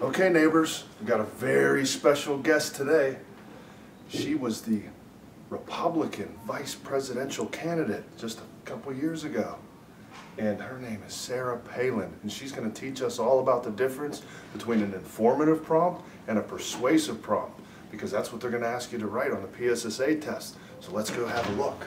Okay, neighbors, we've got a very special guest today. She was the Republican vice presidential candidate just a couple years ago. And her name is Sarah Palin, and she's going to teach us all about the difference between an informative prompt and a persuasive prompt, because that's what they're going to ask you to write on the PSSA test. So let's go have a look.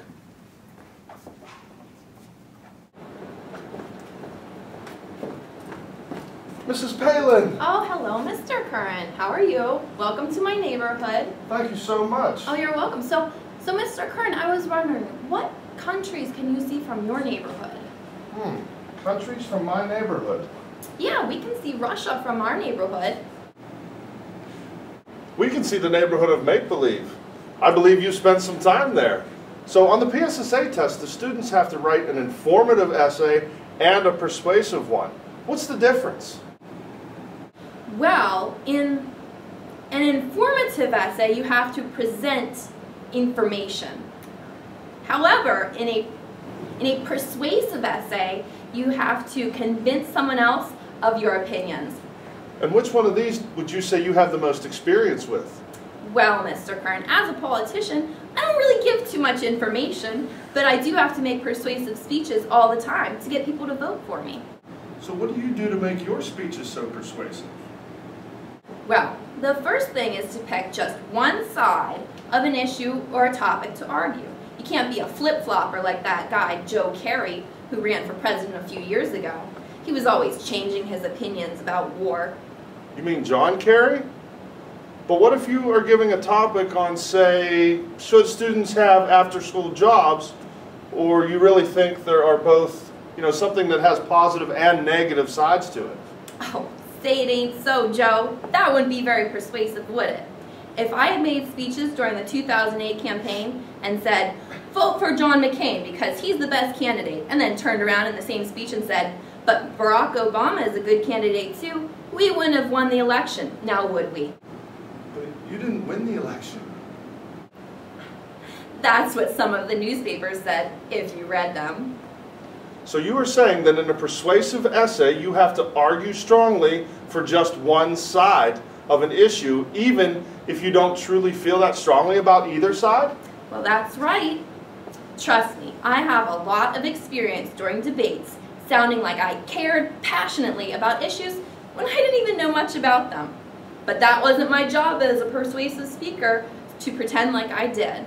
Mrs. Palin! Oh, hello, Mr. Curran. How are you? Welcome to my neighborhood. Thank you so much. Oh, you're welcome. So Mr. Curran, I was wondering, what countries can you see from your neighborhood? Countries from my neighborhood? Yeah, we can see Russia from our neighborhood. We can see the neighborhood of make-believe. I believe you spent some time there. So on the PSSA test, the students have to write an informative essay and a persuasive one. What's the difference? Well, in an informative essay, you have to present information. However, in a persuasive essay, you have to convince someone else of your opinions. And which one of these would you say you have the most experience with? Well, Mr. Curran, as a politician, I don't really give too much information, but I do have to make persuasive speeches all the time to get people to vote for me. So what do you do to make your speeches so persuasive? Well, the first thing is to pick just one side of an issue or a topic to argue. You can't be a flip-flopper like that guy, Joe Kerry, who ran for president a few years ago. He was always changing his opinions about war. You mean John Kerry? But what if you are giving a topic on, say, should students have after-school jobs, or you really think there are both, something that has positive and negative sides to it? Oh, say it ain't so, Joe. That wouldn't be very persuasive, would it? If I had made speeches during the 2008 campaign and said, vote for John McCain because he's the best candidate, and then turned around in the same speech and said, but Barack Obama is a good candidate too, we wouldn't have won the election, now would we? But you didn't win the election. That's what some of the newspapers said, if you read them. So you are saying that in a persuasive essay, you have to argue strongly for just one side of an issue, even if you don't truly feel that strongly about either side? Well, that's right. Trust me, I have a lot of experience during debates, sounding like I cared passionately about issues when I didn't even know much about them. But that wasn't my job as a persuasive speaker, to pretend like I did.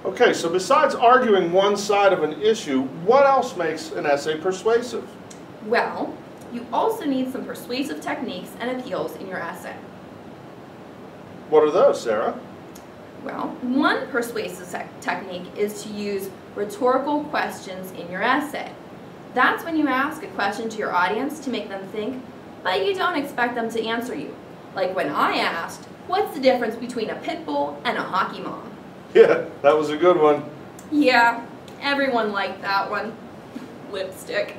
Okay, so besides arguing one side of an issue, what else makes an essay persuasive? Well, you also need some persuasive techniques and appeals in your essay. What are those, Sarah? Well, one persuasive technique is to use rhetorical questions in your essay. That's when you ask a question to your audience to make them think, but you don't expect them to answer you. Like when I asked, what's the difference between a pit bull and a hockey mom? Yeah, that was a good one. Yeah, everyone liked that one. Lipstick.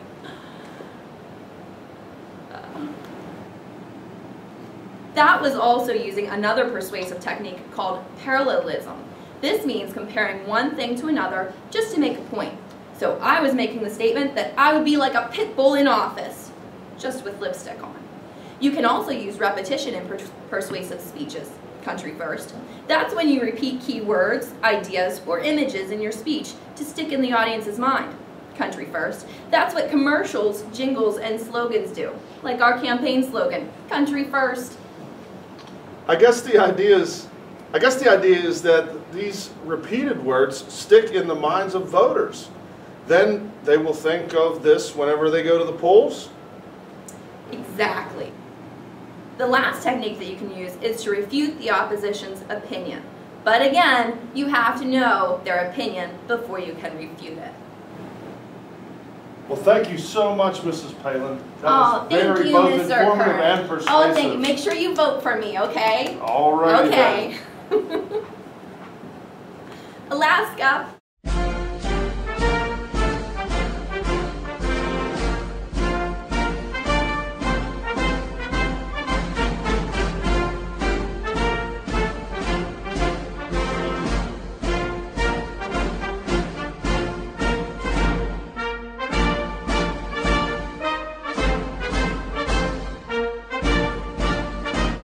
That was also using another persuasive technique called parallelism. This means comparing one thing to another just to make a point. So I was making the statement that I would be like a pit bull in office, just with lipstick on. You can also use repetition in persuasive speeches. Country first. That's when you repeat key words, ideas, or images in your speech to stick in the audience's mind. Country first. That's what commercials, jingles, and slogans do. Like our campaign slogan, country first. I guess the idea is that these repeated words stick in the minds of voters. Then they will think of this whenever they go to the polls? Exactly. The last technique that you can use is to refute the opposition's opinion. But again, you have to know their opinion before you can refute it. Well, thank you so much, Mrs. Palin. That was very both Mr. informative Curran. and persuasive. Oh, thank you. Make sure you vote for me, okay? All right. Okay. Alaska.